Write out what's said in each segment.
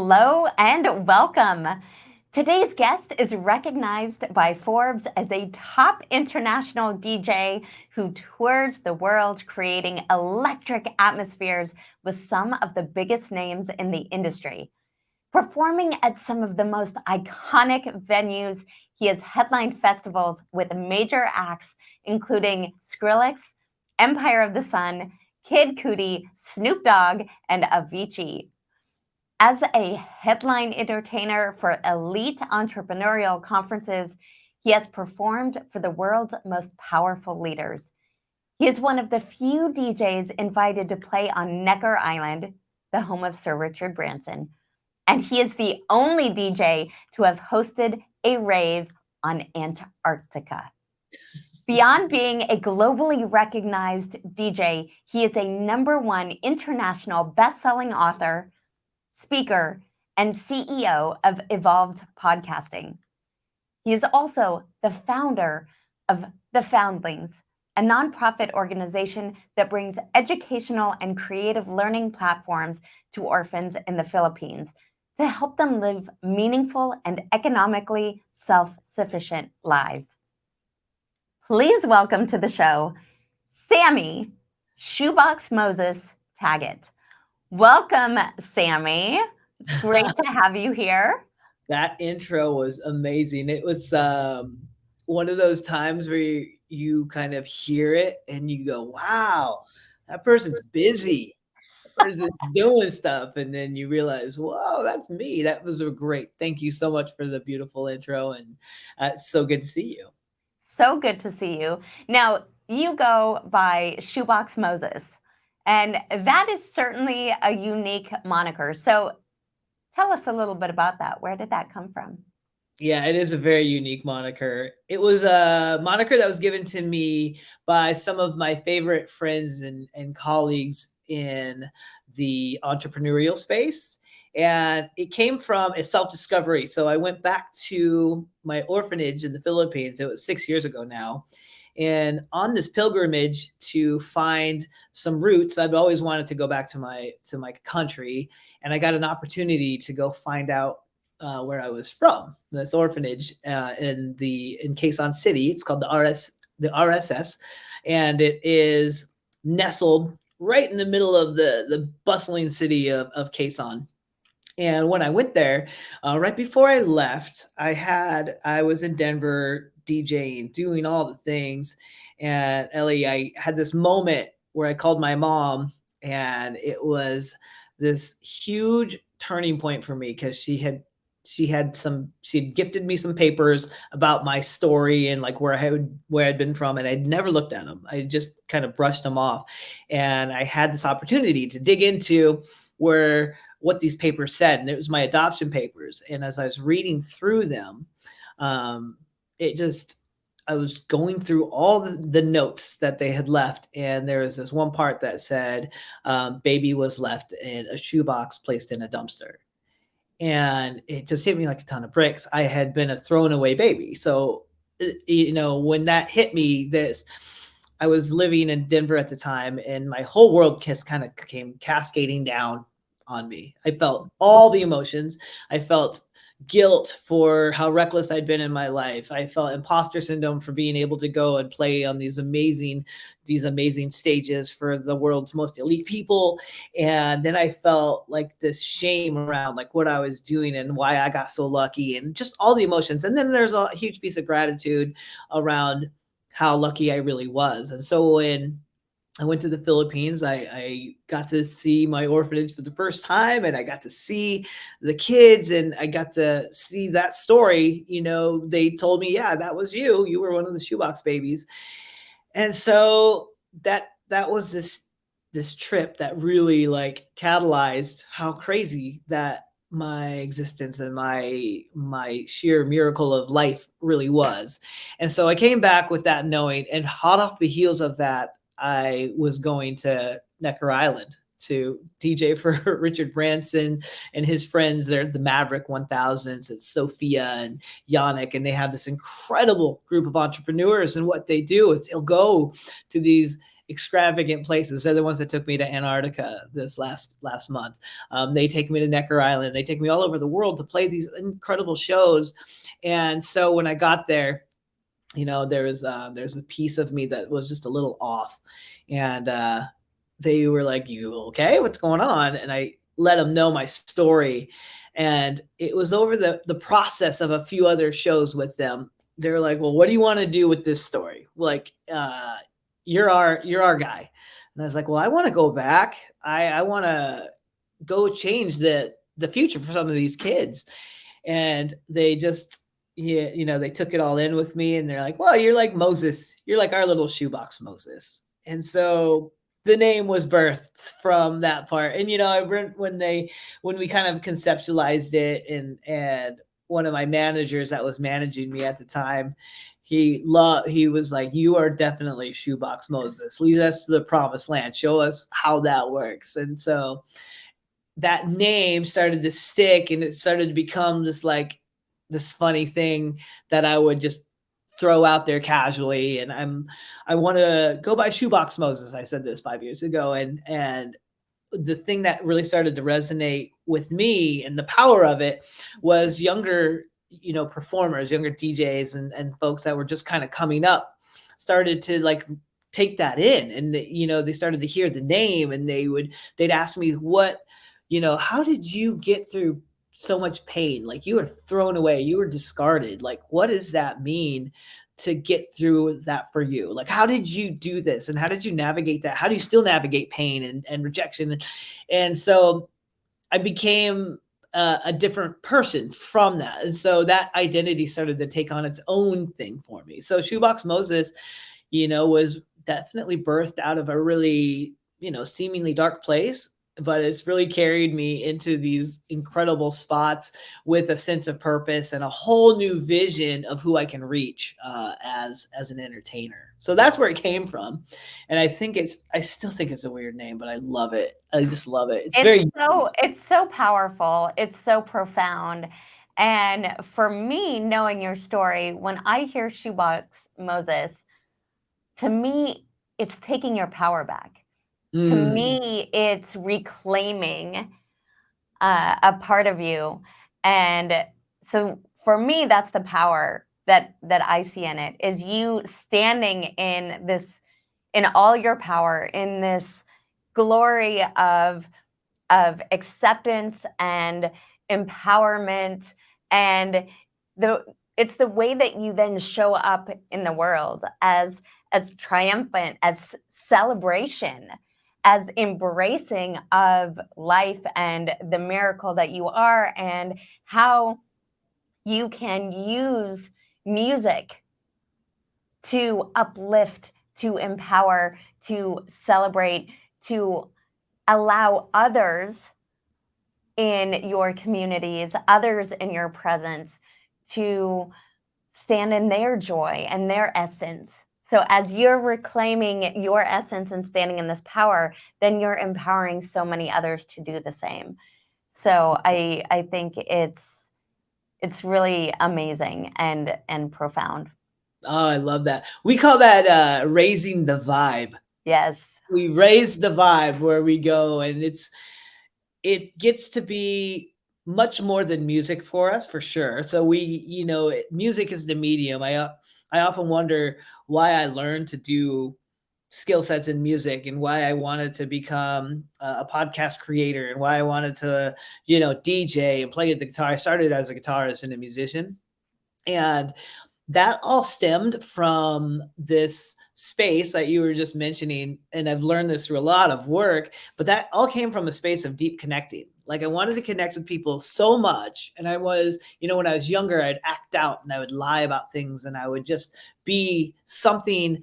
Hello and welcome. Today's guest is recognized by Forbes as a top international DJ who tours the world creating electric atmospheres with some of the biggest names in the industry. Performing at some of the most iconic venues, he has headlined festivals with major acts including Skrillex, Empire of the Sun, Kid Cudi, Snoop Dogg, and Avicii. As a headline entertainer for elite entrepreneurial conferences, he has performed for the world's most powerful leaders. He is one of the few DJs invited to play on Necker Island, the home of Sir Richard Branson, and he is the only DJ to have hosted a rave on Antarctica. Beyond being a globally recognized DJ, he is a #1 international best-selling author, speaker, and CEO of Evolved Podcasting. He is also the founder of the Foundlings, a nonprofit organization that brings educational and creative learning platforms to orphans in the Philippines to help them live meaningful and economically self-sufficient lives. Please welcome to the show, Sammy, Shoebox Moses Taggett. Welcome, Sammy. It's great to have you here. That intro was amazing. It was one of those times where you kind of hear it and you go, wow, that person's busy. That person's doing stuff. And then you realize, whoa, that's me. That was a great. Thank you so much for the beautiful intro. And it's so good to see you. So good to see you. Now, you go by Shoebox Moses. And that is certainly a unique moniker. So tell us a little bit about that. Where did that come from? Yeah, it is a very unique moniker. It was a moniker that was given to me by some of my favorite friends and colleagues in the entrepreneurial space. And it came from a self-discovery. So I went back to my orphanage in the Philippines. It was 6 years ago now. And on this pilgrimage to find some roots, I've always wanted to go back to my country, and I got an opportunity to go find out where I was from. This orphanage in Quezon City. It's called the RSS, and it is nestled right in the middle of the bustling city of Quezon. And when I went there, right before I left, I was in Denver DJing, doing all the things. And Ellie, I had this moment where I called my mom, and it was this huge turning point for me because she had gifted me some papers about my story and like where I'd been from, and I'd never looked at them. I just kind of brushed them off. And I had this opportunity to dig into what these papers said, and it was my adoption papers. And as I was reading through them, I was going through all the notes that they had left, and there was this one part that said, baby was left in a shoebox placed in a dumpster. And it just hit me like a ton of bricks. I had been a thrown away baby. So, when that hit me, I was living in Denver at the time, and my whole world just kind of came cascading down on me. I felt all the emotions. I felt guilt for how reckless I'd been in my life. I felt imposter syndrome for being able to go and play on these amazing stages for the world's most elite people. And then I felt like this shame around like what I was doing and why I got so lucky, and just all the emotions. And then there's a huge piece of gratitude around how lucky I really was. And so when I went to the Philippines, I got to see my orphanage for the first time, and I got to see the kids, and I got to see that story. They told me, yeah, that was you. You were one of the shoebox babies. And so that was this trip that really like catalyzed how crazy that my existence and my sheer miracle of life really was. And so I came back with that knowing, and hot off the heels of that, I was going to Necker Island to DJ for Richard Branson and his friends. They're the Maverick 1000s. It's Sophia and Yannick, and they have this incredible group of entrepreneurs. And what they do is they'll go to these extravagant places. They're the ones that took me to Antarctica this last month. They take me to Necker Island. They take me all over the world to play these incredible shows. And so when I got there, there's a piece of me that was just a little off, and they were like, "You okay? What's going on?" And I let them know my story, and it was over the process of a few other shows with them. They're like, "Well, what do you want to do with this story? Like, you're our guy." And I was like, "Well, I want to go back. I want to go change the future for some of these kids." And they just, yeah, they took it all in with me, and they're like, "Well, you're like Moses. You're like our little Shoebox Moses." And so the name was birthed from that part. And when we kind of conceptualized it, and one of my managers that was managing me at the time, he was like, "You are definitely Shoebox Moses. Lead us to the promised land. Show us how that works." And so that name started to stick, and it started to become just like this funny thing that I would just throw out there casually. And I want to go by Shoebox Moses. I said this 5 years ago. And the thing that really started to resonate with me and the power of it was younger, performers, younger DJs, and folks that were just kind of coming up started to like take that in. And they started to hear the name, and they'd ask me, how did you get through so much pain? Like, you were thrown away, you were discarded. Like, what does that mean to get through that for you? Like, how did you do this? And how did you navigate that? How do you still navigate pain and rejection? And so I became a different person from that. And so that identity started to take on its own thing for me. So Shoebox Moses, was definitely birthed out of a really, seemingly dark place, but it's really carried me into these incredible spots with a sense of purpose and a whole new vision of who I can reach as an entertainer. So that's where it came from. And I still think it's a weird name, but I love it. I just love it. It's so powerful. It's so profound. And for me, knowing your story, when I hear Shoebox Moses, to me, it's taking your power back. To me, it's reclaiming a part of you. And so for me, that's the power that I see in it, is you standing in all your power, in this glory of acceptance and empowerment. And it's the way that you then show up in the world as triumphant, as celebration, as embracing of life and the miracle that you are, and how you can use music to uplift, to empower, to celebrate, to allow others in your communities, others in your presence, to stand in their joy and their essence. So as you're reclaiming your essence and standing in this power, then you're empowering so many others to do the same. So I think it's really amazing and profound. Oh, I love that. We call that raising the vibe. Yes. We raise the vibe where we go, and it gets to be much more than music for us, for sure. So music is the medium. I often wonder why I learned to do skill sets in music, and why I wanted to become a podcast creator, and why I wanted to, DJ and play the guitar. I started as a guitarist and a musician, and that all stemmed from this space that you were just mentioning. And I've learned this through a lot of work, but that all came from a space of deep connecting. Like, I wanted to connect with people so much. And I was, when I was younger, I'd act out and I would lie about things, and I would just be something,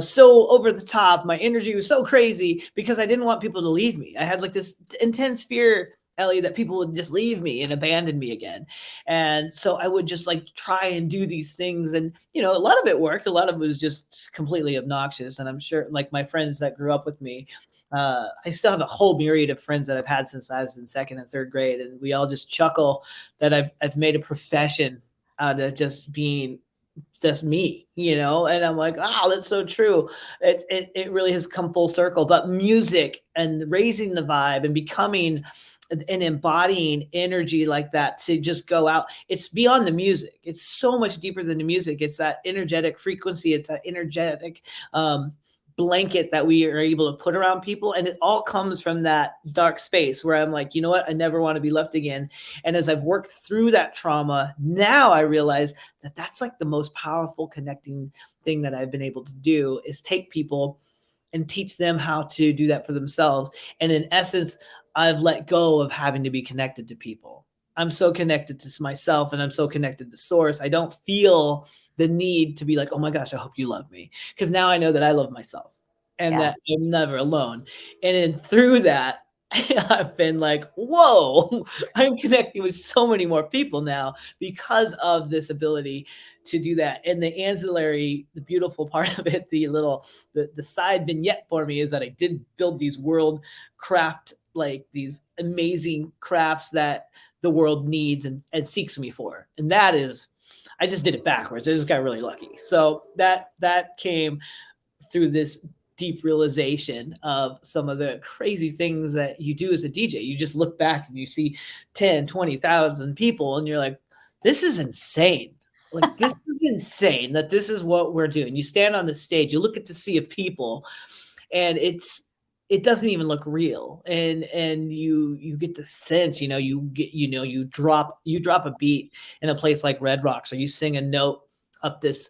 so over the top. My energy was so crazy because I didn't want people to leave me. I had like this intense fear, Ellie, that people would just leave me and abandon me again. And so I would just like try and do these things. And, a lot of it worked. A lot of it was just completely obnoxious. And I'm sure, like, my friends that grew up with me, I still have a whole myriad of friends that I've had since I was in second and third grade. And we all just chuckle that I've made a profession out of just being just me, and I'm like, oh, that's so true. It really has come full circle. But music and raising the vibe and becoming and embodying energy like that to just go out, it's beyond the music. It's so much deeper than the music. It's that energetic frequency. It's that energetic blanket that we are able to put around people, and it all comes from that dark space where I'm like, you know what, I never want to be left again. And as I've worked through that trauma, now I realize that that's like the most powerful connecting thing that I've been able to do, is take people and teach them how to do that for themselves. And in essence, I've let go of having to be connected to people. I'm so connected to myself, and I'm so connected to source. I don't feel the need to be like, oh my gosh, I hope you love me. Because now I know that I love myself and Yeah. that I'm never alone. And then through that, I've been like, whoa, I'm connecting with so many more people now because of this ability to do that. And the ancillary, the beautiful part of it, the side vignette for me is that I did build these world craft, like these amazing crafts that the world needs and seeks me for. And that is, I just did it backwards. I just got really lucky. So that came through this deep realization of some of the crazy things that you do as a DJ. You just look back and you see 10, 20,000 people and you're like, this is insane. Like, this is insane that this is what we're doing. You stand on the stage, you look at the sea of people, and it doesn't even look real. And you get the sense, you drop a beat in a place like Red Rocks, or you sing a note up this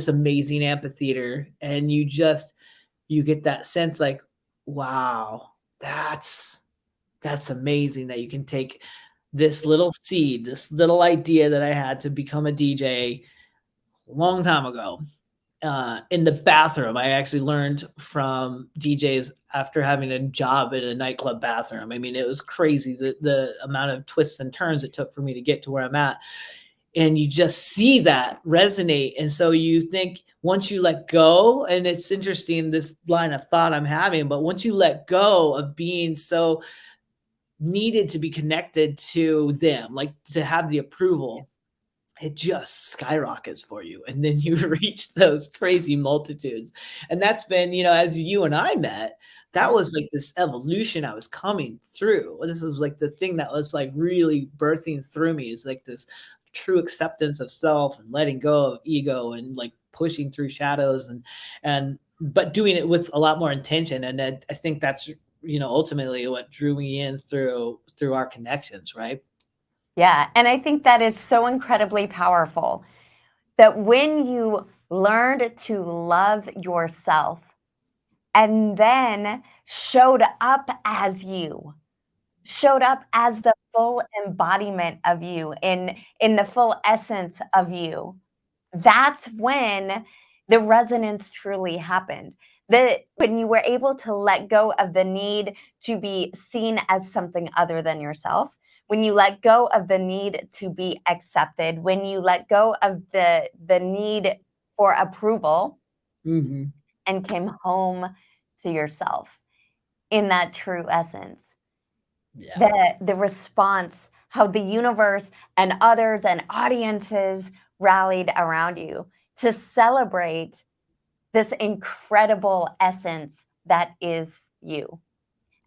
amazing amphitheater, and you get that sense like, wow, that's amazing that you can take this little seed, this little idea that I had to become a DJ a long time ago. In the bathroom, I actually learned from DJs after having a job in a nightclub bathroom. I mean, it was crazy the amount of twists and turns it took for me to get to where I'm at. And you just see that resonate. And so you think, once you let go, and it's interesting, this line of thought I'm having, but once you let go of being so needed to be connected to them, like to have the approval, it just skyrockets for you. And then you reach those crazy multitudes. And that's been, as you and I met, that was like this evolution I was coming through. This was like the thing that was like really birthing through me, is like this true acceptance of self and letting go of ego and like pushing through shadows and but doing it with a lot more intention. And I think that's ultimately what drew me in through our connections, right? Yeah. And I think that is so incredibly powerful, that when you learned to love yourself and then showed up as you, showed up as the full embodiment of you, in the full essence of you, that's when the resonance truly happened. When you were able to let go of the need to be seen as something other than yourself, when you let go of the need to be accepted, when you let go of the need for approval, Mm-hmm. and came home to yourself in that true essence, Yeah. the response, how the universe and others and audiences rallied around you to celebrate this incredible essence that is you.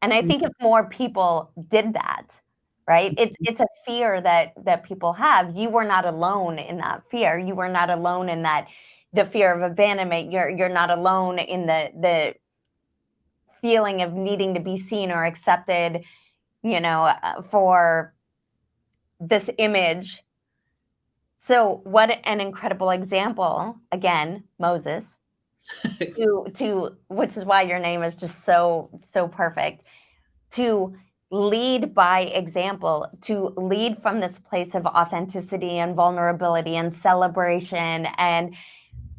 And I think if more people did that, right? It's a fear that people have. You were not alone in that fear. You were not alone in that, the fear of abandonment. You're not alone in the feeling of needing to be seen or accepted, for this image. So what an incredible example, again, Moses, to which is why your name is just so perfect, to lead by example, to lead from this place of authenticity and vulnerability and celebration and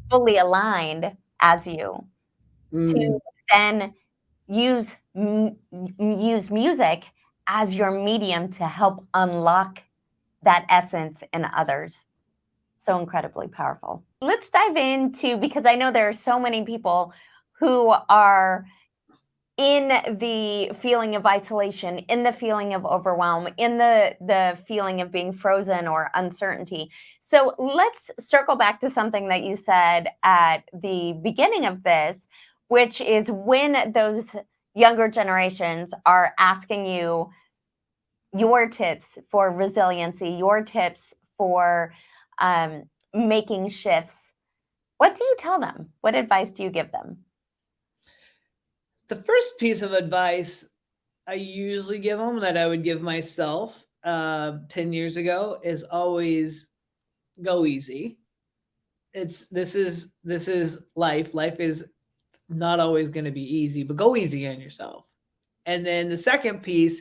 fully aligned as you, Mm. to then use use music as your medium to help unlock that essence in others. So incredibly powerful. Let's dive into, because I know there are so many people who are in the feeling of isolation, in the feeling of overwhelm, in the feeling of being frozen or uncertainty. So let's circle back to something that you said at the beginning of this, which is when those younger generations are asking you your tips for resiliency, your tips for making shifts. What do you tell them? What advice do you give them? The first piece of advice I usually give them that I would give myself 10 years ago is always go easy. This is life. Life is not always going to be easy, but go easy on yourself. And then the second piece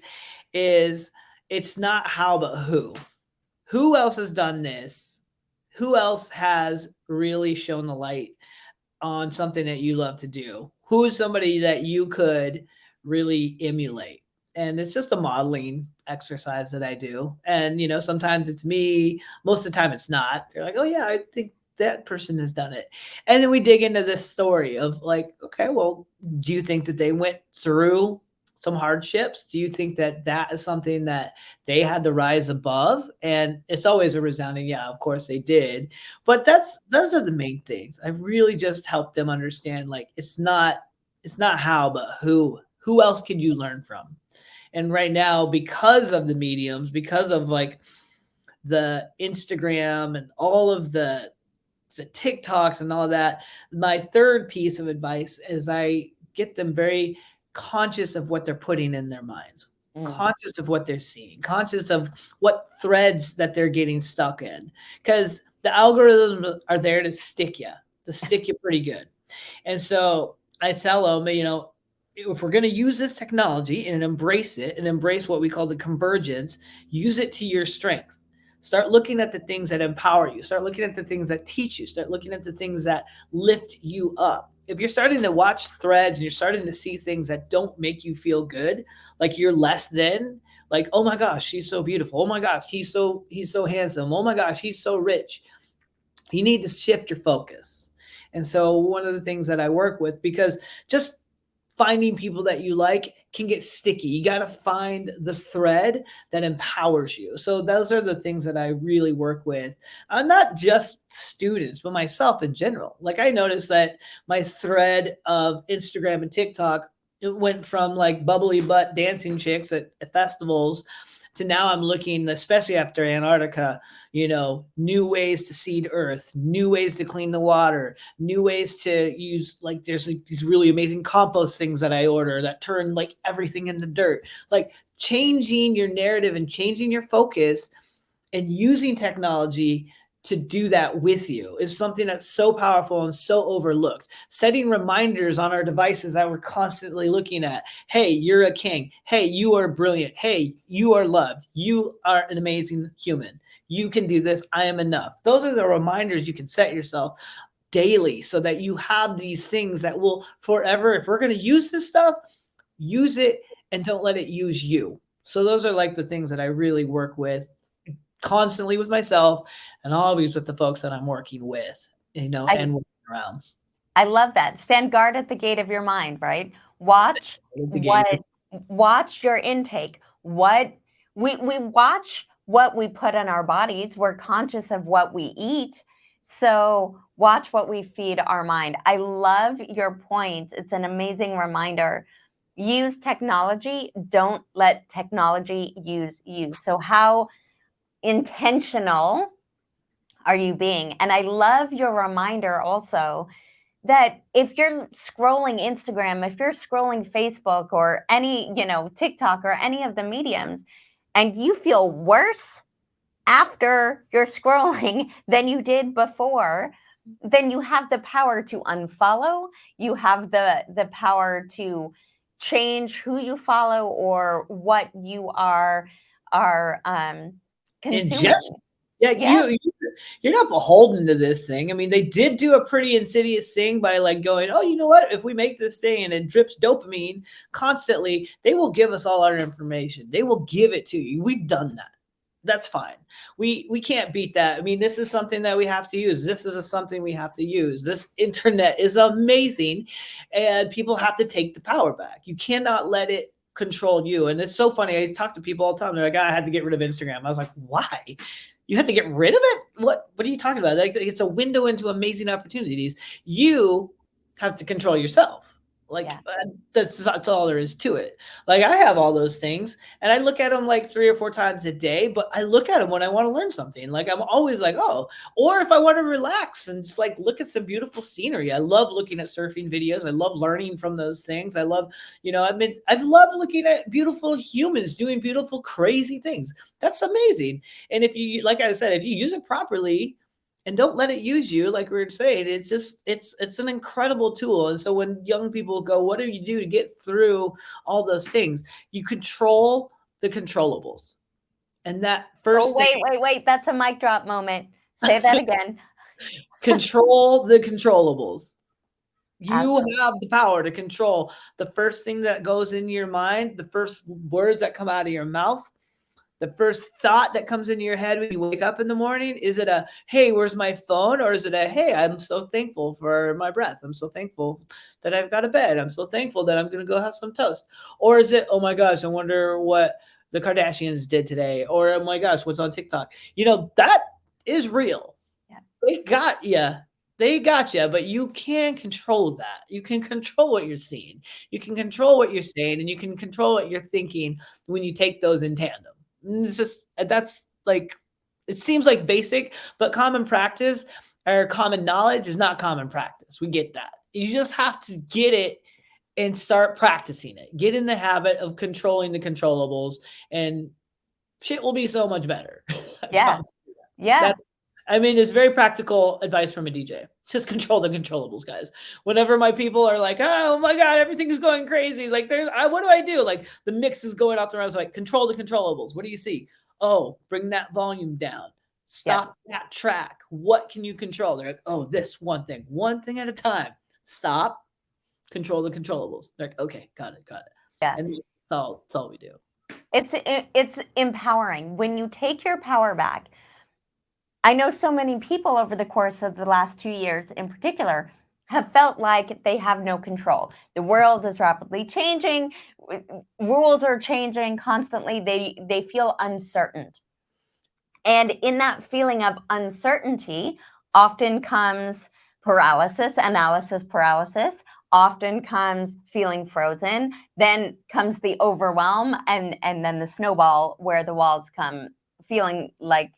is it's not how, but who. Who else has done this? Who else has really shown the light on something that you love to do? Who is somebody that you could really emulate? And it's just a modeling exercise that I do. And, sometimes it's me. Most of the time it's not. They're like, oh, yeah, I think that person has done it. And then we dig into this story of like, okay, well, do you think that they went through some hardships? Do you think that that is something that they had to rise above? And it's always a resounding, yeah, of course they did. But those are the main things. I really just help them understand like it's not how, but who. Who else can you learn from? And right now, because of the mediums, because of like the Instagram and all of the TikToks and all of that, my third piece of advice is I get them very conscious of what they're putting in their minds, conscious of what they're seeing, conscious of what threads that they're getting stuck in. Because the algorithms are there to stick you pretty good. And so I tell them, if we're going to use this technology and embrace it and embrace what we call the convergence, use it to your strength. Start looking at the things that empower you. Start looking at the things that teach you. Start looking at the things that lift you up. If you're starting to watch threads and you're starting to see things that don't make you feel good, like you're less than, like, oh my gosh, she's so beautiful. Oh my gosh, he's so handsome. Oh my gosh, he's so rich. You need to shift your focus. And so one of the things that I work with, because just finding people that you like can get sticky. You got to find the thread that empowers you. So those are the things that I really work with. Not just students, but myself in general. Like I noticed that my thread of Instagram and TikTok, it went from like bubbly butt dancing chicks at festivals to now I'm looking, especially after Antarctica, new ways to seed earth, new ways to clean the water, new ways to use, like there's like these really amazing compost things that I order that turn like everything into dirt. Like changing your narrative and changing your focus and using technology to do that with you is something that's so powerful and so overlooked. Setting reminders on our devices that we're constantly looking at. Hey, you're a king. Hey, you are brilliant. Hey, you are loved. You are an amazing human. You can do this. I am enough. Those are the reminders you can set yourself daily so that you have these things that will forever, if we're going to use this stuff, use it and don't let it use you. So those are like the things that I really work with constantly with myself and always with the folks that I'm working with, and working around. I love that. Stand guard at the gate of your mind, right? Watch your intake. What we watch what we put in our bodies. We're conscious of what we eat. So watch what we feed our mind. I love your point. It's an amazing reminder. Use technology. Don't let technology use you. So how intentional are you being? And I love your reminder also that if you're scrolling Instagram, if you're scrolling Facebook or any, TikTok or any of the mediums, and you feel worse after you're scrolling than you did before, then you have the power to unfollow. You have the power to change who you follow or what you are consuming. Yeah, Yeah. you're not beholden to this thing. I mean, they did do a pretty insidious thing by like going, oh, you know what? If we make this thing and it drips dopamine constantly, they will give us all our information. They will give it to you. We've done that. That's fine. We can't beat that. I mean, this is something that we have to use. This is something we have to use. This internet is amazing, and people have to take the power back. You cannot let it control you. And it's so funny. I talk to people all the time. They're like, "I had to get rid of Instagram." I was like, "Why? You had to get rid of it? What are you talking about? Like, it's a window into amazing opportunities. You have to control yourself. Like Yeah. that's all there is to it. Like I have all those things, and I look at them like 3 or 4 times a day. But I look at them when I want to learn something. Like I'm always like, oh, or if I want to relax and just like look at some beautiful scenery. I love looking at surfing videos. I love learning from those things. I love, I've loved looking at beautiful humans doing beautiful, crazy things. That's amazing. And if you, like I said, if you use it properly, and don't let it use you, like we were saying, it's just it's an incredible tool. And so when young people go, what do you do to get through all those things? You control the controllables. And that Oh, first thing, wait. That's a mic drop moment. Say that again. control the controllables. You Absolutely. have the power to control the first thing that goes in your mind, the first words that come out of your mouth, the first thought that comes into your head when you wake up in the morning. Is it a, hey, where's my phone? Or is it a, hey, I'm so thankful for my breath. I'm so thankful that I've got a bed. I'm so thankful that I'm going to go have some toast. Or is it, oh my gosh, I wonder what the Kardashians did today? Or, oh my gosh, what's on TikTok? That is real. Yeah. They got you. They got you, but you can control that. You can control what you're seeing. You can control what you're saying, and you can control what you're thinking when you take those in tandem. It's just, that's like, it seems like basic, but common practice or common knowledge is not common practice. We get that. You just have to get it and start practicing it. Get in the habit of controlling the controllables, and shit will be so much better. I Yeah. promise you that. Yeah. It's very practical advice from a DJ. Just control the controllables, guys. Whenever my people are like, oh my God, everything is going crazy. Like, what do I do? Like, the mix is going off the rails. Like, control the controllables. What do you see? Oh, bring that volume down. Stop that track. What can you control? They're like, oh, this one thing at a time. Stop. Control the controllables. They're like, okay, got it. Yeah. And that's all we do. It's empowering when you take your power back. I know so many people over the course of the last 2 years in particular have felt like they have no control. The world is rapidly changing, rules are changing constantly. They feel uncertain. And in that feeling of uncertainty often comes paralysis, analysis paralysis, often comes feeling frozen, then comes the overwhelm, and then the snowball where the walls come, feeling like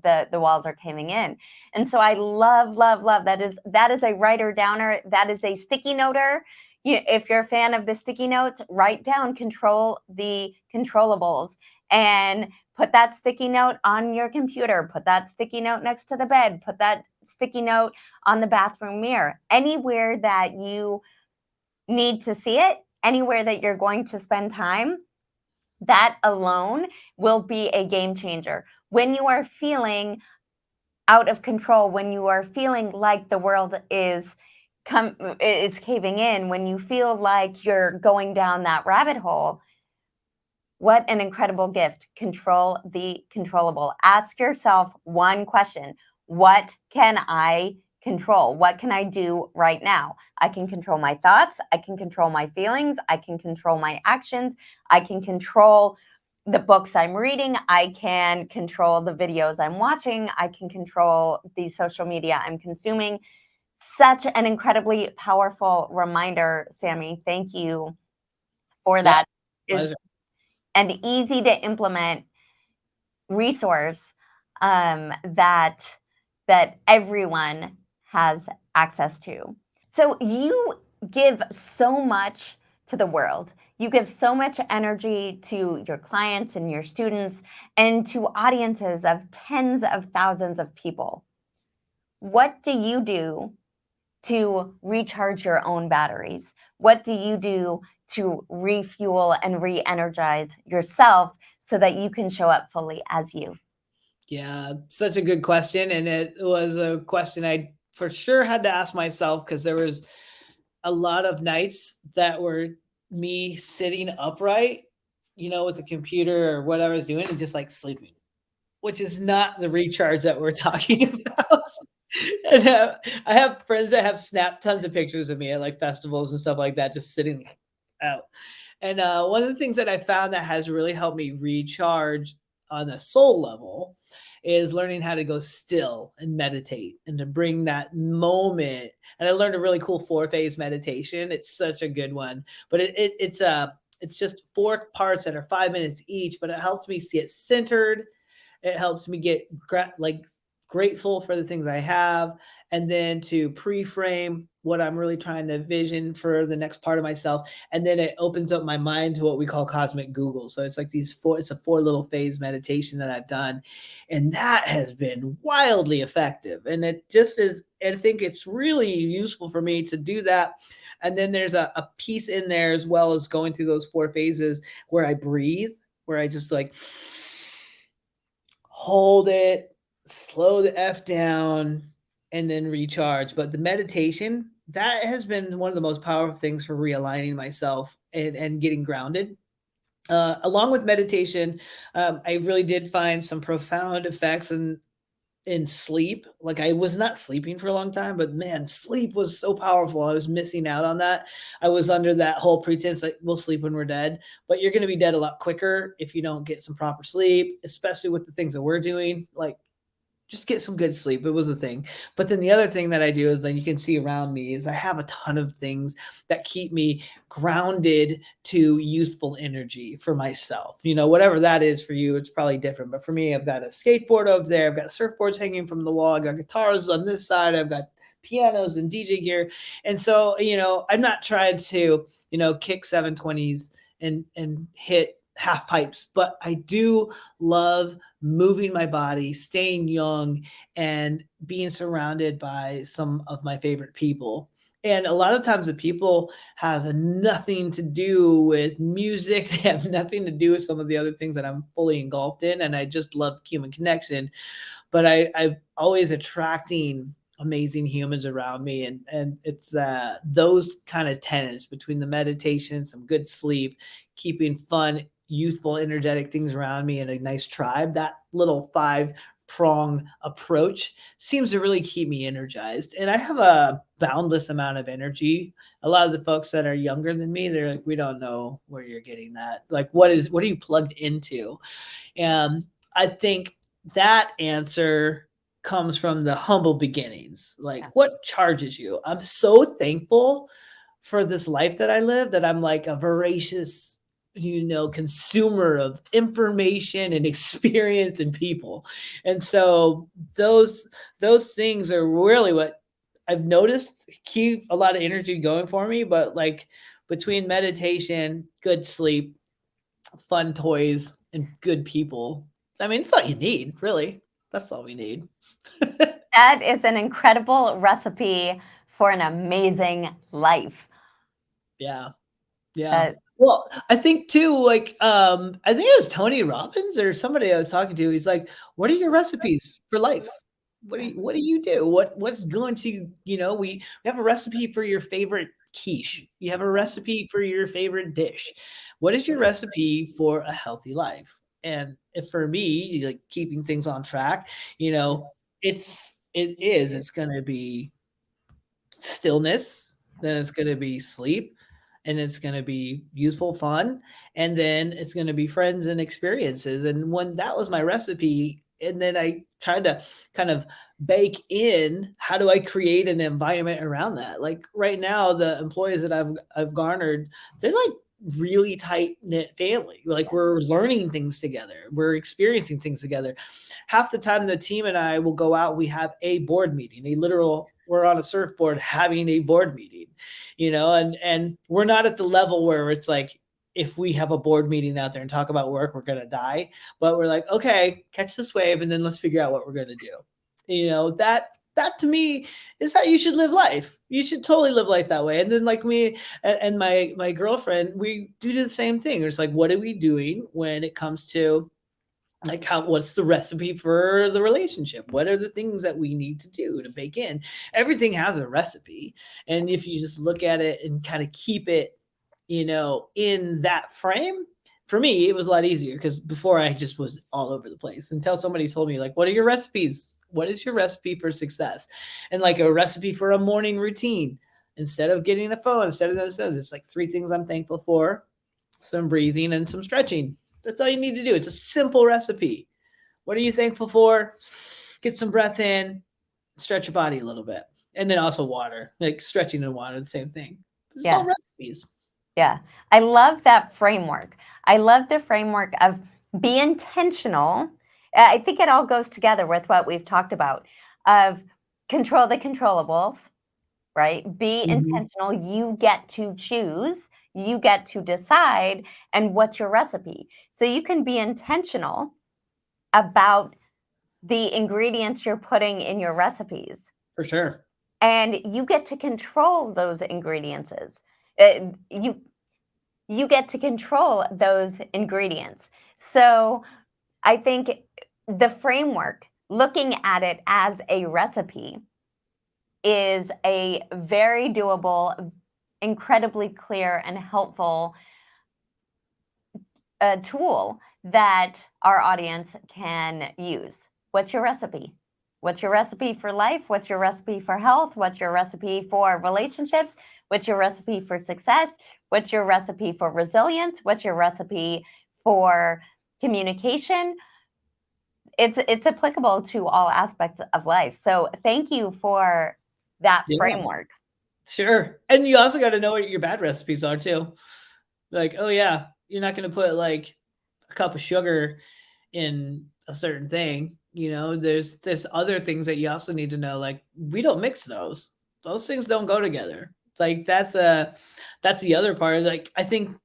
the walls are caving in. And so I love that is a writer downer, that is a sticky noter. If you're a fan of the sticky notes, write down control the controllables and put that sticky note on your computer, put that sticky note next to the bed, put that sticky note on the bathroom mirror, anywhere that you need to see it, anywhere that you're going to spend time. That alone will be a game changer. When you are feeling out of control, when you are feeling like the world is caving in, when you feel like you're going down that rabbit hole, what an incredible gift. Control the controllable. Ask yourself one question. What can I control? What can I do right now? I can control my thoughts. I can control my feelings. I can control my actions. I can control the books I'm reading. I can control the videos I'm watching. I can control the social media I'm consuming. Such an incredibly powerful reminder, Sammy. Thank you for Yeah, that. Is pleasure. an easy to implement resource that everyone has access to. So you give so much to the world. You give so much energy to your clients and your students and to audiences of tens of thousands of people. What do you do to recharge your own batteries? What do you do to refuel and re-energize yourself so that you can show up fully as you? Yeah, such a good question. And it was a question I for sure had to ask myself, because there was a lot of nights that were me sitting upright, with the computer or whatever I was doing, and just like sleeping. which is not the recharge that we're talking about. And, I have friends that have snapped tons of pictures of me at, like, festivals and stuff like that, just sitting out. And, one of the things that I found that has really helped me recharge on a soul level is learning how to go still and meditate and to bring that moment. And I learned a really cool 4-phase meditation. It's such a good one, but it's just 4 parts that are 5 minutes each, but it helps me get centered. It helps me get grateful for the things I have, and then to pre-frame what I'm really trying to vision for the next part of myself. And then it opens up my mind to what we call cosmic Google. So it's like it's a 4 little phase meditation that I've done. And that has been wildly effective. And it just is, I think it's really useful for me to do that. And then there's a piece in there as well as going through those 4 phases where I breathe, where I just like hold it, slow the F down, and then recharge. But the meditation, that has been one of the most powerful things for realigning myself and getting grounded. Along with meditation, I really did find some profound effects in sleep. Like I was not sleeping for a long time, but man, sleep was so powerful. I was missing out on that. I was under that whole pretense that we'll sleep when we're dead, but you're going to be dead a lot quicker if you don't get some proper sleep, especially with the things that we're doing. Like just get some good sleep. It was a thing. But then the other thing that I do is then you can see around me is I have a ton of things that keep me grounded to youthful energy for myself. You know, whatever that is for you, it's probably different. But for me, I've got a skateboard over there. I've got surfboards hanging from the wall. I've got guitars on this side. I've got pianos and DJ gear. And so, you know, I'm not trying to, you know, kick 720s and hit half pipes, but I do love moving my body, staying young, and being surrounded by some of my favorite people. And a lot of times the people have nothing to do with music. They have nothing to do with some of the other things that I'm fully engulfed in. And I just love human connection. But I'm always attracting amazing humans around me. And it's those kind of tenets between the meditation, some good sleep, keeping fun, youthful, energetic things around me, and a nice tribe. That little 5-prong approach seems to really keep me energized. And I have a boundless amount of energy. A lot of the folks that are younger than me, they're like, we don't know where you're getting that. Like, what are you plugged into? And I think that answer comes from the humble beginnings. Like, Yeah. what charges you? I'm so thankful for this life that I live that I'm like a voracious, you know, consumer of information and experience and people. And so those things are really what I've noticed keep a lot of energy going for me. But like between meditation, good sleep, fun toys, and good people, I mean, it's all you need, really. That's all we need. That is an incredible recipe for an amazing life. Yeah. Yeah. Uh, Well, I think too, like, I think it was Tony Robbins or somebody I was talking to. He's like, "What are your recipes for life? What do you do? What's going to, you know, we have a recipe for your favorite quiche. You have a recipe for your favorite dish. What is your recipe for a healthy life?" And if for me, like keeping things on track, you know, it's gonna be stillness, then it's going to be sleep, and it's going to be useful fun, and then it's going to be friends and experiences. And when that was my recipe, and then I tried to kind of bake in how do I create an environment around that. Like right now, the employees that I've garnered, they're like really tight knit family. Like we're learning things together, we're experiencing things together. Half the time the team and I will go out, we have a board meeting, a literal, we're on a surfboard having a board meeting, you know, and we're not at the level where it's like if we have a board meeting out there and talk about work, we're gonna die. But we're like, okay, catch this wave and then let's figure out what we're gonna do. You know, that to me is how you should live life. You should totally live life that way. And then like me and my girlfriend, we do the same thing. It's like, what are we doing when it comes to like what's the recipe for the relationship? What are the things that we need to do to bake in? Everything has a recipe. And if you just look at it and kind of keep it, you know, in that frame, For me, it was a lot easier because before I just was all over the place until somebody told me, like, what are your recipes? What is your recipe for success? And like a recipe for a morning routine. Instead of getting a phone, instead of those things, it's like 3 things I'm thankful for, some breathing and some stretching. That's all you need to do. It's a simple recipe. What are you thankful for? Get some breath in, stretch your body a little bit. And then also water, like stretching and water, the same thing. It's all Yeah. recipes. Yeah. I love that framework. I love the framework of be intentional. I think it all goes together with what we've talked about of control the controllables, right? Be Mhm. intentional. You get to choose, you get to decide, and what's your recipe. So you can be intentional about the ingredients you're putting in your recipes, For sure. and you get to control those ingredients. You get to control those ingredients. So I think the framework, looking at it as a recipe, is a very doable, incredibly clear, and helpful tool that our audience can use. What's your recipe? What's your recipe for life? What's your recipe for health? What's your recipe for relationships? What's your recipe for success? What's your recipe for resilience? What's your recipe for communication? It's applicable to all aspects of life. So thank you for that Yeah. framework. Sure. And you also got to know what your bad recipes are too. Like, oh yeah, you're not going to put like a cup of sugar in a certain thing. You know, there's other things that you also need to know. Like, we don't mix those. Those things don't go together. Like that's the other part. Like, I think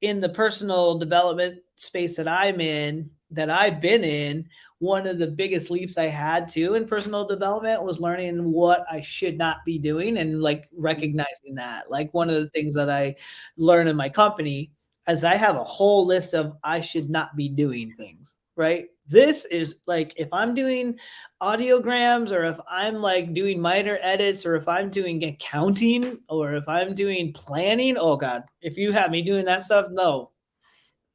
in the personal development space that I'm in, that I've been in, one of the biggest leaps I had too in personal development was learning what I should not be doing and like recognizing that. Like one of the things that I learn in my company is I have a whole list of I should not be doing things, right? This is like if I'm doing audiograms or if I'm like doing minor edits or if I'm doing accounting or if I'm doing planning, oh God, if you have me doing that stuff, no,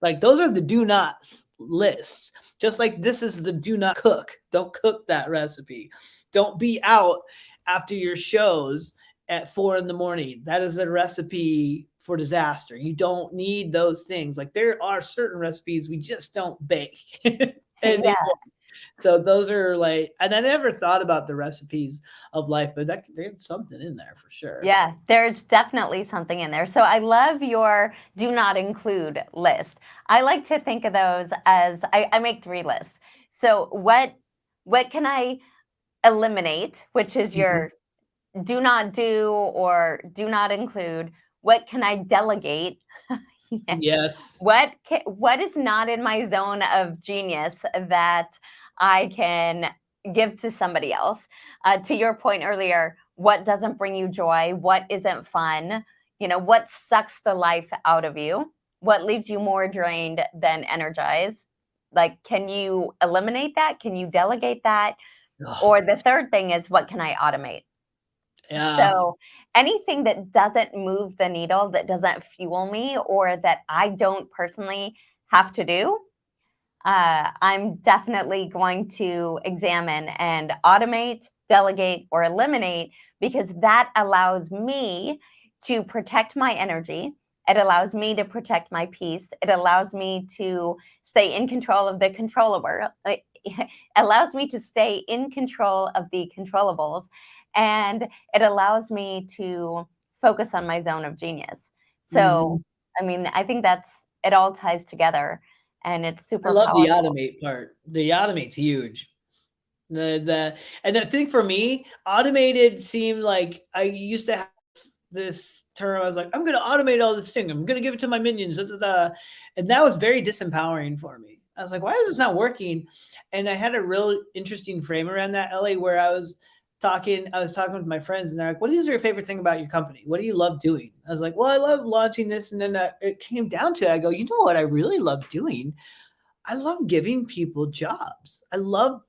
like those are the do nots lists. Just like this is the do not cook. Don't cook that recipe. Don't be out after your shows at 4 in the morning. That is a recipe for disaster. You don't need those things. Like there are certain recipes we just don't bake Yeah. anymore. So those are like, and I never thought about the recipes of life, but that there's something in there for sure. Yeah, there's definitely something in there. So I love your do not include list. I like to think of those as I make 3 lists. So what can I eliminate, which is Mhm. your do not do or do not include? What can I delegate? Yeah. Yes. What is not in my zone of genius that I can give to somebody else? To your point earlier, what doesn't bring you joy? What isn't fun? What sucks the life out of you? What leaves you more drained than energized? Like, can you eliminate that? Can you delegate that? Oh, Or the third thing is, what can I automate? yeah. So anything that doesn't move the needle, that doesn't fuel me, or that I don't personally have to do, I'm definitely going to examine and automate, delegate, or eliminate because that allows me to protect my energy. It allows me to protect my peace. It allows me to stay in control of the controllable. It allows me to stay in control of the controllables. And it allows me to focus on my zone of genius. So, Mhm. I mean, I think it all ties together and it's I super love the powerful. automate part. The automate's huge. The and the thing for me, automated seemed like I used to have this term. I was like, I'm gonna automate all this thing. I'm gonna give it to my minions. Da, da, da. And that was very disempowering for me. I was like, why is this not working? And I had a real interesting frame around that, Ellie, where I was talking with my friends, and they're like, what is your favorite thing about your company? What do you love doing? I was like, well, I love launching this. And then it came down to it. I go, you know what I really love doing? I love giving people jobs. I love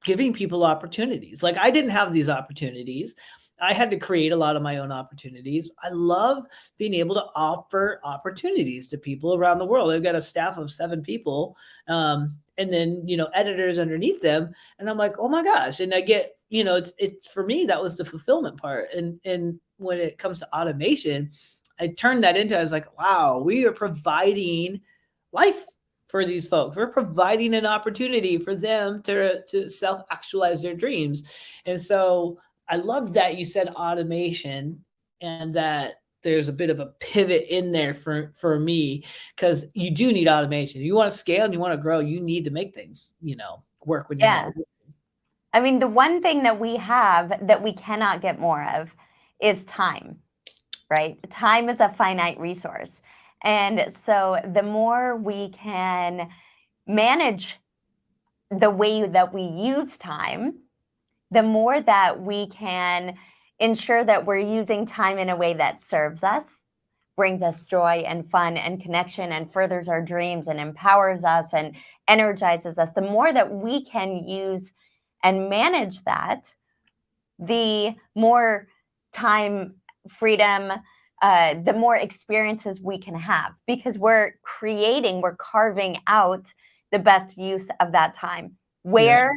giving people opportunities. Like I didn't have these opportunities. I had to create a lot of my own opportunities. I love being able to offer opportunities to people around the world. I've got a staff of 7 people, and then, editors underneath them. And I'm like, oh my gosh. And I get, it's for me, that was the fulfillment part. And when it comes to automation, I turned that into, I was like, wow, we are providing life for these folks. We're providing an opportunity for them to self-actualize their dreams. And so I love that you said automation, and that there's a bit of a pivot in there for me, because you do need automation. You want to scale and you want to grow, you need to make things, work when you're not Yeah. working. I mean, the one thing that we have that we cannot get more of is time, right? Time is a finite resource. And so the more we can manage the way that we use time, the more that we can ensure that we're using time in a way that serves us, brings us joy and fun and connection, and furthers our dreams and empowers us and energizes us. The more that we can use and manage that, the more time, freedom, the more experiences we can have, because we're carving out the best use of that time. Yeah.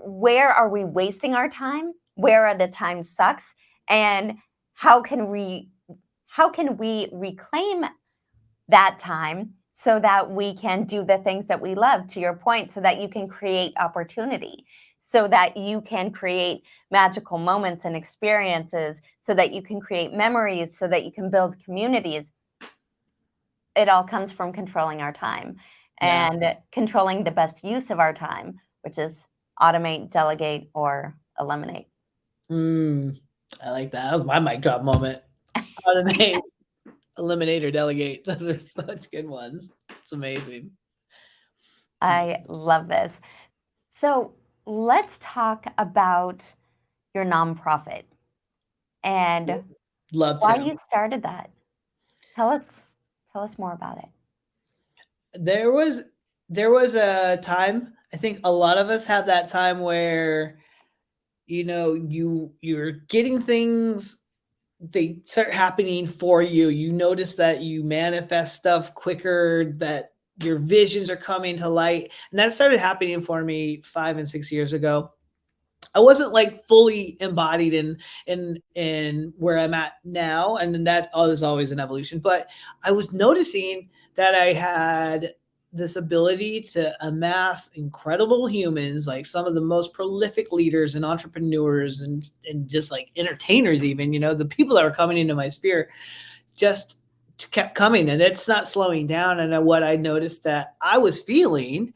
Where are we wasting our time? Where are the time sucks? And how can we reclaim that time so that we can do the things that we love, to your point, so that you can create opportunity, so that you can create magical moments and experiences, so that you can create memories, so that you can build communities. It all comes from controlling our time and controlling the best use of our time, which is automate, delegate, or eliminate. I like that. That was my mic drop moment. Automate, eliminate, or delegate. Those are such good ones. It's amazing. I love this. So let's talk about your nonprofit and Love why to. you started that. Tell us more about it. There was a time, I think a lot of us have that time where, you're getting things, they start happening for you. You notice that you manifest stuff quicker, that your visions are coming to light. And that started happening for me 5 and 6 years ago. I wasn't like fully embodied in where I'm at now, and that is always an evolution. But I was noticing that I had this ability to amass incredible humans, like some of the most prolific leaders and entrepreneurs and just like entertainers, even, the people that were coming into my sphere just kept coming, and it's not slowing down. And what I noticed that I was feeling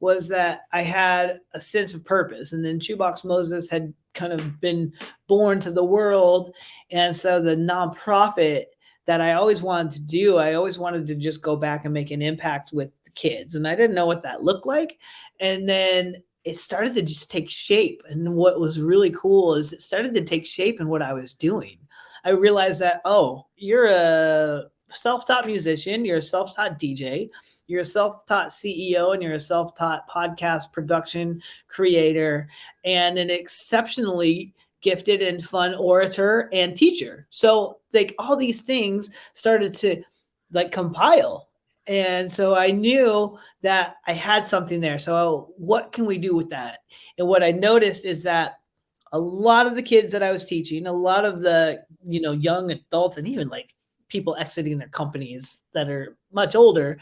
was that I had a sense of purpose. And then Shoebox Moses had kind of been born to the world. And so the nonprofit that I always wanted to do, I always wanted to just go back and make an impact with the kids. And I didn't know what that looked like. And then it started to just take shape. And what was really cool is it started to take shape in what I was doing. I realized that, oh, you're a self-taught musician, you're a self-taught DJ, you're a self-taught CEO, and you're a self-taught podcast production creator, and an exceptionally gifted and fun orator and teacher. So like all these things started to like compile. And so I knew that I had something there. So what can we do with that? And what I noticed is that a lot of the kids that I was teaching, a lot of the, young adults, and even like people exiting their companies that are much older,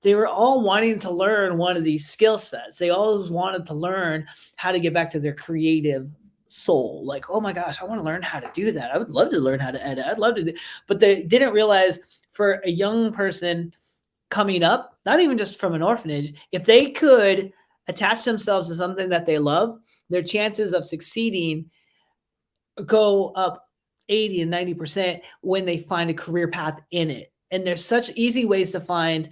they were all wanting to learn one of these skill sets. They always wanted to learn how to get back to their creative soul. Like, oh my gosh, I want to learn how to do that. I would love to learn how to edit. I'd love to do, but they didn't realize, for a young person coming up, not even just from an orphanage, if they could attach themselves to something that they love, their chances of succeeding go up 80 and 90% when they find a career path in it. And there's such easy ways to find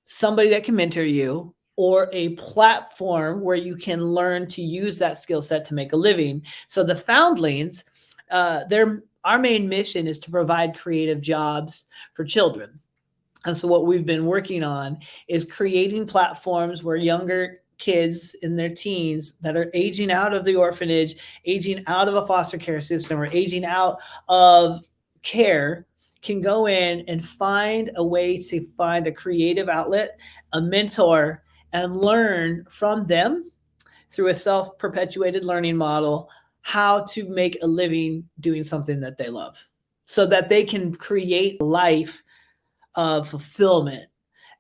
somebody that can mentor you, or a platform where you can learn to use that skill set to make a living. So the Foundlings, our main mission is to provide creative jobs for children. And so what we've been working on is creating platforms where younger kids in their teens that are aging out of the orphanage, aging out of a foster care system, or aging out of care can go in and find a way to find a creative outlet, a mentor, and learn from them through a self perpetuated learning model how to make a living doing something that they love so that they can create a life of fulfillment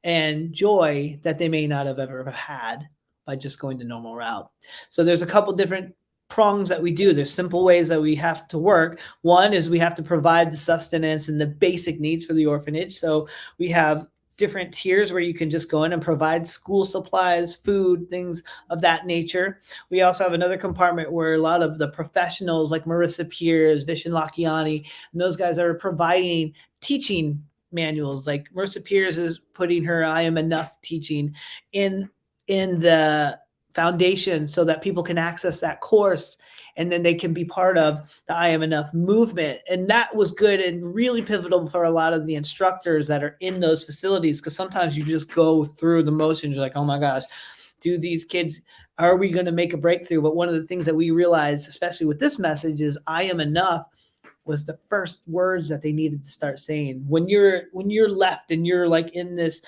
and joy that they may not have ever had by just going the normal route. So there's a couple different prongs that we do. There's simple ways that we have to work. One is we have to provide the sustenance and the basic needs for the orphanage. So we have different tiers where you can just go in and provide school supplies, food, things of that nature. We also have another compartment where a lot of the professionals like Marissa Peers, Vishen Lakhiani, and those guys are providing teaching manuals. Like Marissa Peers is putting her I Am Enough teaching in the foundation so that people can access that course and then they can be part of the I Am Enough movement. And that was good and really pivotal for a lot of the instructors that are in those facilities, because sometimes you just go through the motions. You're like, oh my gosh, do these kids, are we going to make a breakthrough? But one of the things that we realized, especially with this message, is I am enough was the first words that they needed to start saying. When you're left and you're like in this,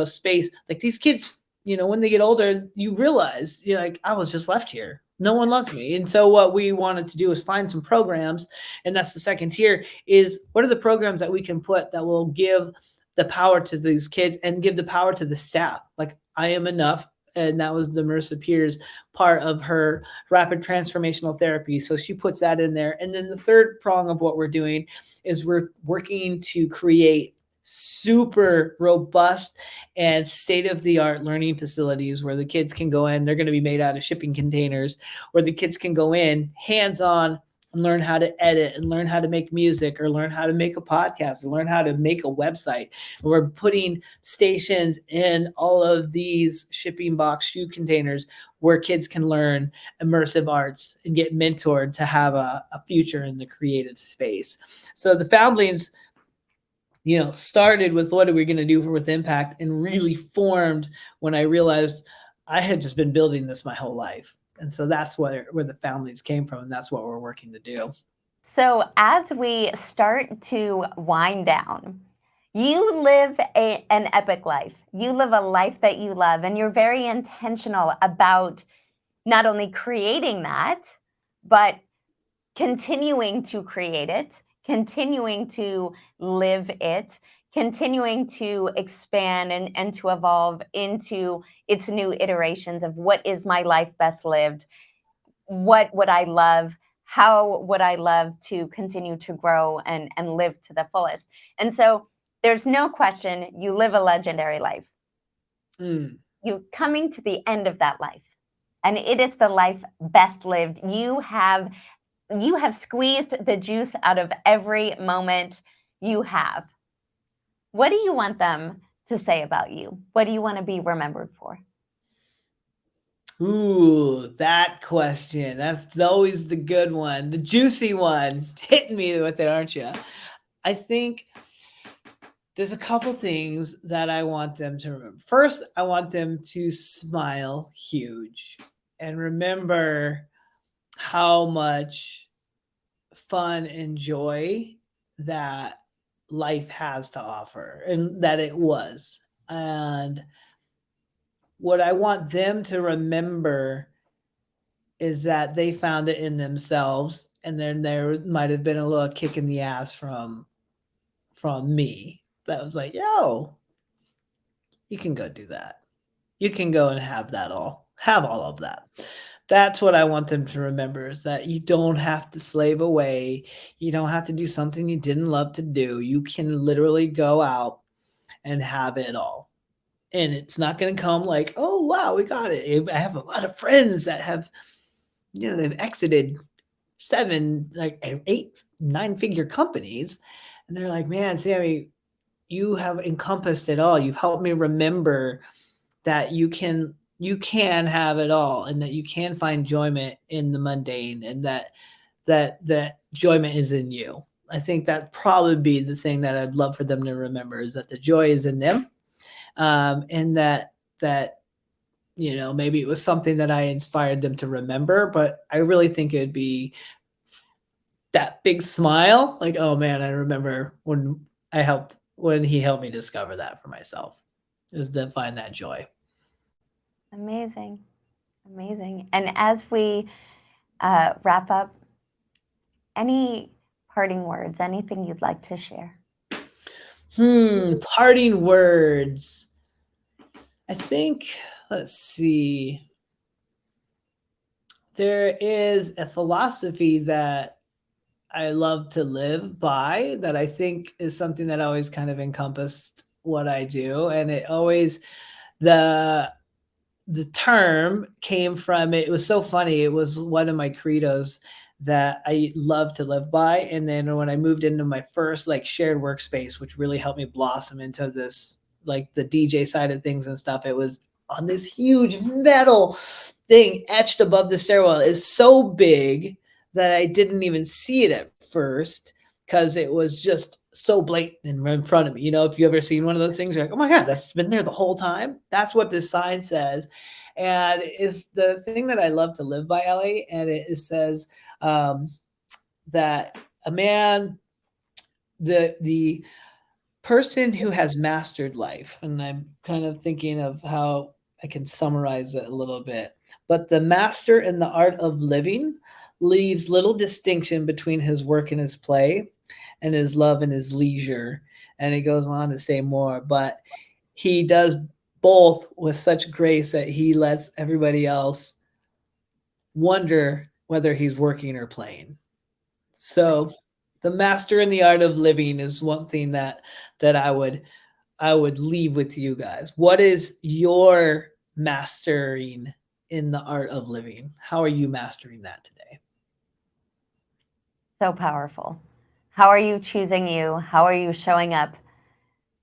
space, like these kids, when they get older, you realize you're like, I was just left here. No one loves me. And so what we wanted to do is find some programs. And that's the second tier, is what are the programs that we can put that will give the power to these kids and give the power to the staff? Like I Am Enough. And that was the Marissa Peers part of her rapid transformational therapy. So she puts that in there. And then the third prong of what we're doing is we're working to create super robust and state-of-the-art learning facilities where the kids can go in. They're going to be made out of shipping containers, where the kids can go in hands-on and learn how to edit and learn how to make music or learn how to make a podcast or learn how to make a website. And we're putting stations in all of these shipping box shoe containers where kids can learn immersive arts and get mentored to have a future in the creative space. So the Foundlings, started with what are we going to do with impact, and really formed when I realized I had just been building this my whole life. And so that's where the Foundlings came from, and that's what we're working to do. So as we start to wind down, you live an epic life. You live a life that you love, and you're very intentional about not only creating that, but continuing to create it, continuing to live it, continuing to expand and to evolve into its new iterations of what is my life best lived, what would I love, how would I love to continue to grow and live to the fullest. And so there's no question you live a legendary life. You're coming to the end of that life, and it is the life best lived. You have squeezed the juice out of every moment you have. What do you want them to say about you? What do you want to be remembered for? Ooh, that question. That's always the good one, the juicy one. Hitting me with it, aren't you? I think there's a couple things that I want them to remember. First, I want them to smile huge and remember how much fun and joy that life has to offer, and that it was. And what I want them to remember is that they found it in themselves, and then there might have been a little kick in the ass from me that was like, yo, you can go do that. You can go and have all of that. That's what I want them to remember, is that you don't have to slave away. You don't have to do something you didn't love to do. You can literally go out and have it all. And it's not going to come like, oh, wow, we got it. I have a lot of friends that have, they've exited 7, like 8, 9-figure companies. And they're like, man, Sammy, you have encompassed it all. You've helped me remember that you can have it all, and that you can find enjoyment in the mundane, and that enjoyment is in you. I think that'd probably be the thing that I'd love for them to remember, is that the joy is in them, and that Maybe it was something that I inspired them to remember, but I really think it'd be that big smile, like, oh man, I remember when he helped me discover that for myself, is to find that joy. Amazing. Amazing. And as we wrap up, any parting words, anything you'd like to share? Parting words. I think, let's see. There is a philosophy that I love to live by that I think is something that always kind of encompassed what I do. And it always, the term came from it. It was so funny. It was one of my credos that I love to live by. And then when I moved into my first like shared workspace, which really helped me blossom into this, like the DJ side of things and stuff, it was on this huge metal thing etched above the stairwell. It's so big that I didn't even see it at first because it was just so blatant in front of me. If you ever seen one of those things, you're like, oh my God, that's been there the whole time. That's what this sign says. And it's the thing that I love to live by, Ellie. And it says that a man, the person who has mastered life, and I'm kind of thinking of how I can summarize it a little bit, but the master in the art of living leaves little distinction between his work and his play, and his love and his leisure. And he goes on to say more, but he does both with such grace that he lets everybody else wonder whether he's working or playing. So the master in the art of living is one thing that I would leave with you guys. What is your mastering in the art of living? How are you mastering that today? So powerful. How are you choosing you? How are you showing up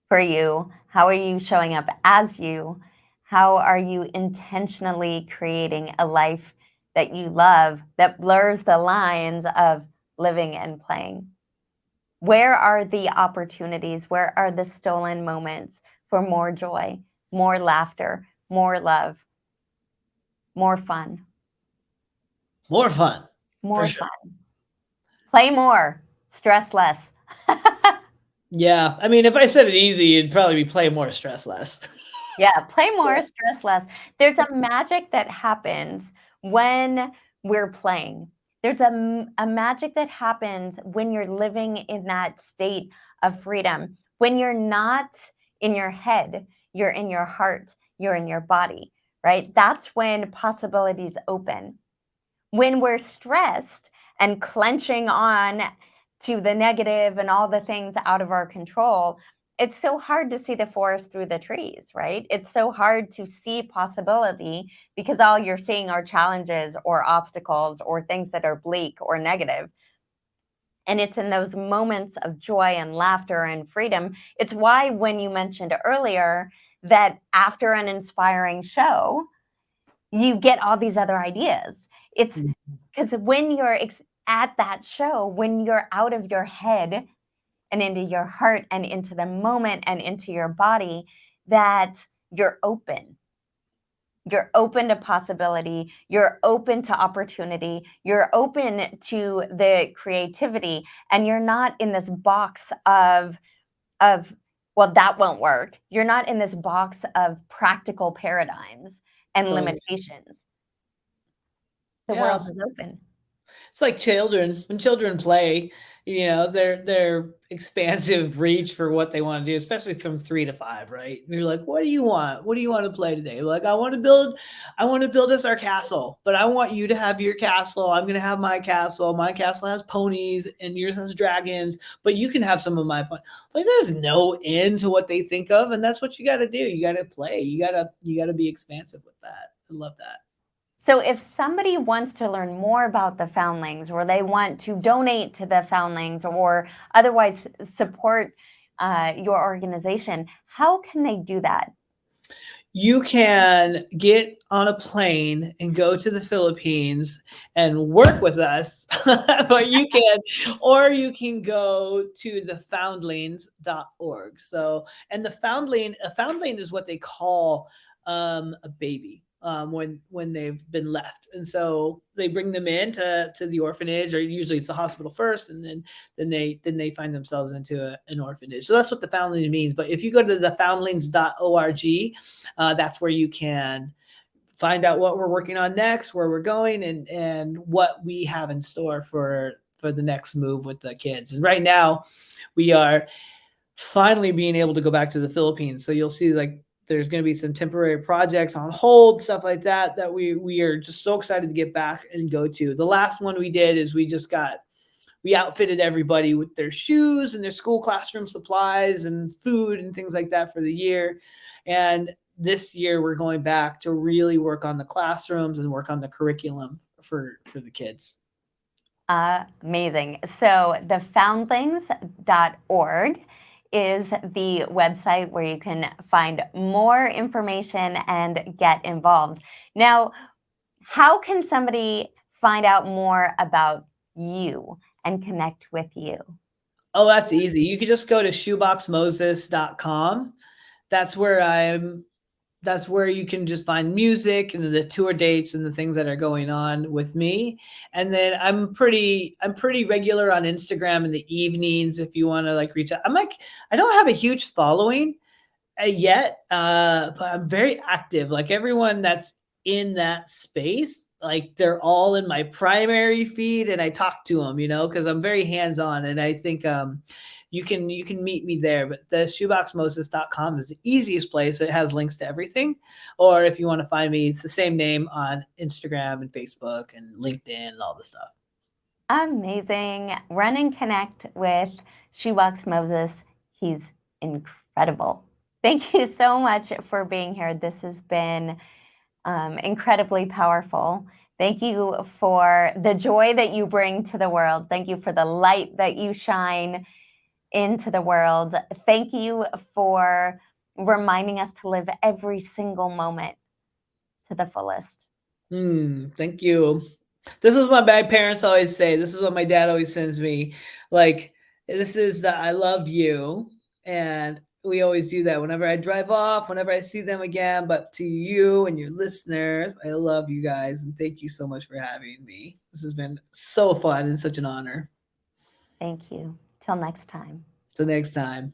for you? How are you showing up as you? How are you intentionally creating a life that you love that blurs the lines of living and playing? Where are the opportunities? Where are the stolen moments for more joy, more laughter, more love, more fun? More fun. More Sure. fun. Play more, stress less. Yeah. I mean, if I said it easy, it'd probably be play more, stress less. Yeah, play more, stress less. There's a magic that happens when we're playing. There's a magic that happens when you're living in that state of freedom. When you're not in your head, you're in your heart, you're in your body, right? That's when possibilities open. When we're stressed and clenching on to the negative and all the things out of our control, it's so hard to see the forest through the trees, right? It's so hard to see possibility because all you're seeing are challenges or obstacles or things that are bleak or negative. And it's in those moments of joy and laughter and freedom. It's why, when you mentioned earlier that after an inspiring show, you get all these other ideas. It's because when you're at that show, when you're out of your head and into your heart and into the moment and into your body, that you're open. You're open to possibility. You're open to opportunity. You're open to the creativity, and you're not in this box of well, that won't work. You're not in this box of practical paradigms and Totally. limitations. The Yeah. world is open. It's like children. When children play, their expansive reach for what they want to do, especially from 3 to 5, right? And you're like, what do you want? What do you want to play today? Like, I want to build us our castle, but I want you to have your castle. I'm gonna have my castle. My castle has ponies and yours has dragons, but you can have some of my ponies. Like, there's no end to what they think of, and that's what you gotta do. You gotta play. You gotta be expansive with that. I love that. So if somebody wants to learn more about the Foundlings, or they want to donate to the Foundlings, or otherwise support your organization, how can they do that? You can get on a plane and go to the Philippines and work with us, but or you can go to the foundlings.org. So, and a foundling is what they call a baby. when they've been left, and so they bring them in to the orphanage, or usually it's the hospital first, and then they find themselves into an orphanage. So that's what the Foundling means. But if you go to the foundlings.org, that's where you can find out what we're working on next, where we're going, and what we have in store for the next move with the kids. And right now, we are finally being able to go back to the Philippines. So you'll see like there's going to be some temporary projects on hold, stuff like that, that we are just so excited to get back and go to. The last one we did is we outfitted everybody with their shoes and their school classroom supplies and food and things like that for the year. And this year we're going back to really work on the classrooms and work on the curriculum for the kids. Amazing. So the foundlings.org is the website where you can find more information and get involved. Now, how can somebody find out more about you and connect with you? Oh, that's easy. You can just go to shoeboxmoses.com. That's where you can just find music and the tour dates and the things that are going on with me. And then I'm pretty regular on Instagram in the evenings if you want to like reach out. I don't have a huge following yet, but I'm very active. Like everyone that's in that space, like they're all in my primary feed, and I talk to them, because I'm very hands-on, and I think you can meet me there. But the shoeboxmoses.com is the easiest place. It has links to everything. Or if you want to find me, it's the same name on Instagram and Facebook and LinkedIn and all the stuff. Amazing. Run and connect with Shoebox Moses. He's incredible. Thank you so much for being here. This has been incredibly powerful. Thank you for the joy that you bring to the world. Thank you for the light that you shine into the world. Thank you for reminding us to live every single moment to the fullest. Thank you. This is what my parents always say. This is what my dad always sends me. Like, this is the I love you. And we always do that whenever I drive off, whenever I see them again. But to you and your listeners, I love you guys. And thank you so much for having me. This has been so fun and such an honor. Thank you. Till next time. Till next time.